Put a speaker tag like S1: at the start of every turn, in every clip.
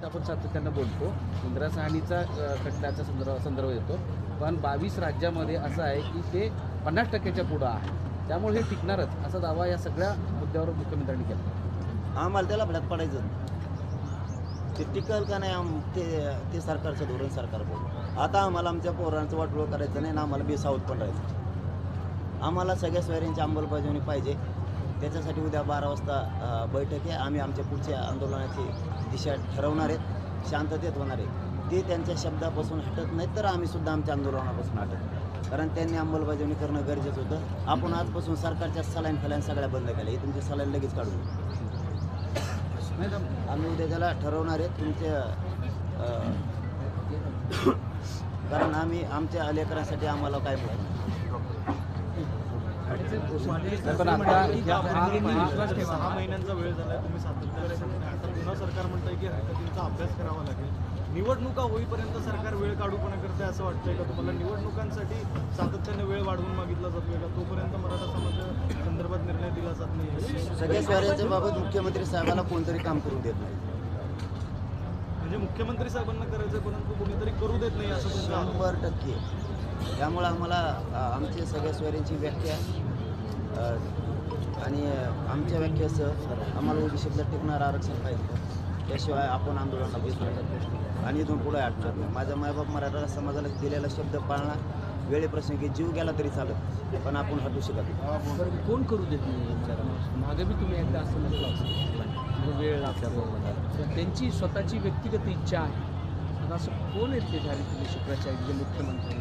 S1: आपण सातत्यानं बोलतो इंदिरा साहनीचा खटल्याचा संदर्भ येतो, पण 22 राज्यामध्ये असं आहे की ते 50% पुढं आहे, त्यामुळे हे टिकणारच असा दावा या सगळ्या मुद्द्यावर मुख्यमंत्र्यांनी केला.
S2: आम्हाला त्याला भडक पडायचं ते टिकल का नाही ते सरकारचं धोरण सरकार बोल. आता आम्हाला आमच्या पोरांचं वाटोळं करायचं नाही ना, आम्हाला बेसावत पण राहायचं. आम्हाला सगळ्या सोयऱ्यांची अंमलबजावणी पाहिजे. त्याच्यासाठी उद्या 12 वाजता बैठक आहे. आम्ही आमच्या पुढच्या आंदोलनाची दिशा ठरवणार आहेत, शांततेत होणार आहे. ते त्यांच्या शब्दापासून हटत नाहीत तर आम्ही सुद्धा आमच्या आंदोलनापासून हटत, कारण त्यांनी अंमलबजावणी करणं गरजेचं होतं. आपण आजपासून सरकारच्या सलाईन सगळ्या बंद केल्या. हे तुमचे सलाईन लगेच काढून आम्ही उद्या त्याला ठरवणार आहेत तुमच्या, कारण आम्ही आमच्या लेकरांसाठी आम्हाला काय बोलतो.
S3: पण आता 6 महिन्यांचा वेळ झाला आहे, तुम्ही सातत्याने सांगताय. आता पुन्हा सरकार म्हणतंय की हरकतींचा अभ्यास करावा लागेल. निवडणुका होईपर्यंत सरकार वेळ काढूपणा करते असं वाटतंय का तुम्हाला? निवडणुकांसाठी सातत्याने वेळ वाढवून मागितला जातोय का? तोपर्यंत मराठा समाजाच्या संदर्भात निर्णय दिला जात नाही.
S2: सगळ्या स्वाऱ्यांच्या बाबत मुख्यमंत्री साहेबाला कोणतरी काम करू देत नाही.
S3: म्हणजे मुख्यमंत्री साहेबांना करायचं परंतु कोणीतरी करू देत नाही असं तुमचं?
S2: 100%. त्यामुळं आम्हाला आमच्या सगळ्या स्वाऱ्यांची व्याख्या आणि आमच्या व्याख्यासह आम्हाला ओबीसीला टिकणारं आरक्षण पाहिजे. त्याशिवाय आपण आंदोलनाला घेतलं आणि इथून पुढे हटणार नाही. माझा मायबाप मराठा समाजाला दिलेला शब्द पाळणार. वेळेप्रसंगी जीव गेला तरी चालत, पण आपण हटू शकत नाही.
S1: कोण करू देत नाही? मागे बी तुम्ही एकदा असं म्हटलं, वेळ लागतो. त्यांची स्वतःची व्यक्तिगत इच्छा आहे. असं कोण आहेत ते झाले तुम्ही शुक्राचार्य मुख्यमंत्री?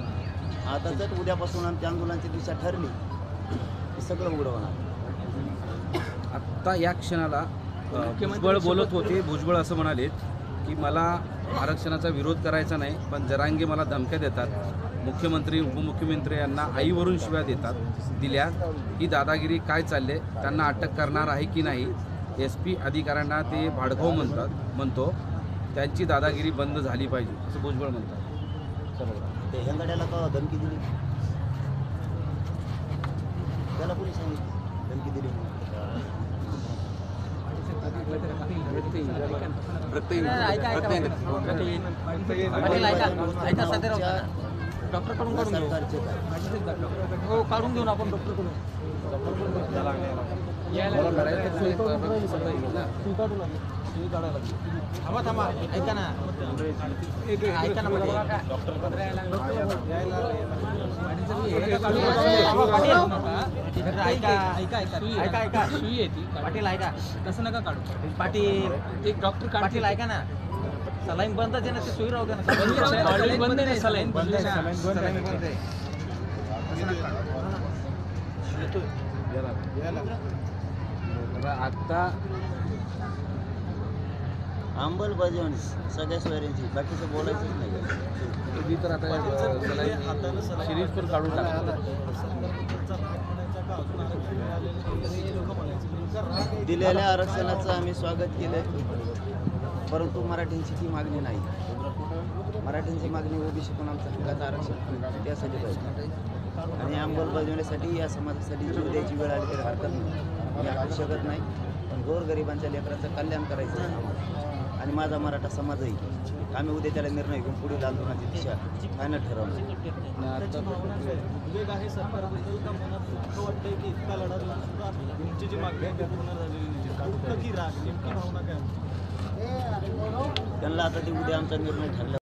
S2: आता तर उद्यापासून आमच्या आंदोलनाची दिशा ठरली की सगळं उघडं होणार.
S1: आत्ता या क्षणाला भुजबळ बोलत होते. भुजबळ असं म्हणालेत की मला आरक्षणाचा विरोध करायचा नाही, पण जरांगे मला धमक्या देतात. मुख्यमंत्री उपमुख्यमंत्री यांना आईवरून शिव्या दिल्या. ही दादागिरी काय चालले? त्यांना अटक करणार आहे की नाही? SP अधिकाऱ्यांना ते भाडखाऊ म्हणतो. त्यांची दादागिरी बंद झाली पाहिजे असं भुजबळ म्हणतात.
S2: ते हेंगाड्याला का धमकी दिली? त्याला कोणी सांगितलं धमकी दिली?
S3: डॉक्टरकडून काढून घेऊन आपण डॉक्टरकडून थांबा ऐका ना पाटील ऐका तसं नका काढू. पाटील एक डॉक्टर पाटील ऐका ना, सलाईन बंदच आहे ना, ते सुई राहू द्या ना. बंद आहे, सलाईन बंद आहे.
S1: आता
S2: अंमलबजावणी सगळ्या सोयऱ्यांची, बाकीचं बोलायचंच नाही.
S1: तुम्ही तर आता सिरीज पण काढून टाकतो.
S2: दिलेल्या आरक्षणाचं आम्ही स्वागत केलं, परंतु मराठ्यांची ती मागणी नाही. मराठ्यांची मागणी ओबीसीतून आमचं हक्काचं आरक्षण त्यासाठी पाहिजे आणि अंमलबजावणीसाठी या समाजासाठी जीव द्यायची वेळ आली तरी हरकत नाही. मी हटू शकत नाही, पण गोरगरिबांच्या लेकराचं कल्याण करायचं आम्हाला आणि माझा मराठा समाजही. आम्ही उद्या त्याला निर्णय घेऊन पुढील आंदोलनाची दिशा फायनल ठरवणार.
S3: उद्योग आहे सरकारबद्दल का मनात असं वाटतंय की इतका लढा देऊन सुद्धा तुमची जी मागणी आहे ती पूर्ण झालेली नाही? कुठं की राग नेमकी भावना काय?
S2: त्यांना आता ती उद्या आमचा निर्णय ठरला.